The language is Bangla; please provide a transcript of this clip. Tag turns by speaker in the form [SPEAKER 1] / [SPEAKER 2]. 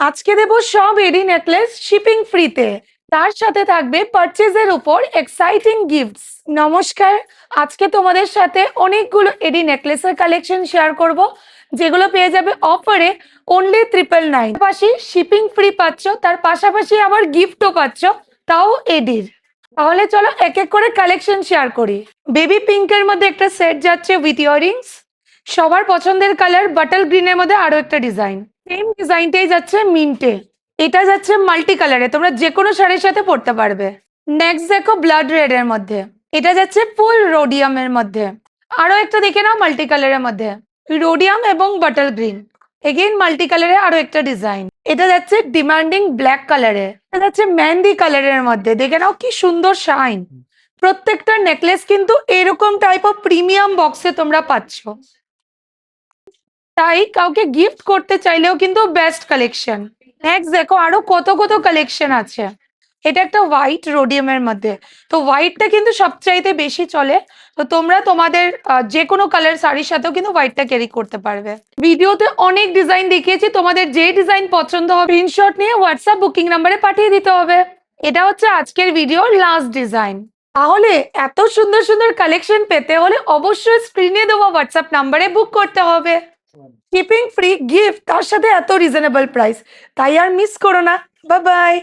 [SPEAKER 1] আজকে দেবো সব এডি নেকলেস শিপিং ফ্রিতে, তার সাথে থাকবে পারচেজের উপর এক্সাইটিং গিফটস। নমস্কার, আজকে তোমাদের সাথে অনেকগুলো এডি নেকলেসের কালেকশন শেয়ার করব, যেগুলো পেয়ে যাবে অফারে অনলি 999। পাশাপাশি শিপিং ফ্রি পাচ্ছ, তার পাশাপাশি আবার গিফটও পাচ্ছ, তাও এডির। তাহলে চলো এক এক করে কালেকশন শেয়ার করি। বেবি পিঙ্কের মধ্যে একটা সেট যাচ্ছে উইথ ইয়াররিংস। সবার পছন্দের কালার বাটল গ্রিনের মধ্যে আরো একটা ডিজাইন, সেম ডিজাইনটাই যাচ্ছে মিন্টে। এটা যাচ্ছে মাল্টি কালারে, তোমরা যে কোনো শাড়ির সাথে পরতে পারবে। নেক্সট দেখো ব্লাড রেড এর মধ্যে, এটা যাচ্ছে ফুল রোডিয়ামের মধ্যে। আরো একটা দেখে নাও মাল্টি কালারের মধ্যে, রোডিয়াম এবং বাটল গ্রিন। এগেইন মাল্টি কালারে আরো একটা ডিজাইন, এটা যাচ্ছে ডিমান্ডিং ব্ল্যাক কালারে। এটা যাচ্ছে মেহেন্দি কালারের মধ্যে, দেখে নাও কি সুন্দর শাইন। প্রত্যেকটা নেকলেস কিন্তু এরকম টাইপ অফ প্রিমিয়াম বক্সে তোমরা পাচ্ছ, তাই কাউকে গিফট করতে চাইলেও কিন্তু বেস্ট কালেকশন। নেক্সট দেখো আরো কত কত কালেকশন আছে। এটা একটা হোয়াইট রোডিয়ামের মধ্যে, তো হোয়াইটটা কিন্তু সবচাইতে বেশি চলে। তো তোমরা তোমাদের যে কোনো কালার শাড়ির সাথেও কিন্তু হোয়াইটটা ক্যারি করতে পারবে। ভিডিওতে অনেক ডিজাইন দেখিয়েছি, তোমাদের যে ডিজাইন পছন্দ হবে স্ক্রিনশট নিয়ে হোয়াটসঅ্যাপ বুকিং নাম্বারে পাঠিয়ে দিতে হবে। এটা হচ্ছে আজকের ভিডিওর লাস্ট ডিজাইন। তাহলে এত সুন্দর সুন্দর কালেকশন পেতে হলে অবশ্যই স্ক্রিনে দেওয়া হোয়াটসঅ্যাপ নাম্বারে বুক করতে হবে। শিপিং ফ্রি, গিফট, তার সাথে এত রিজনেবল প্রাইস, তাই আর মিস করো না। Bye bye.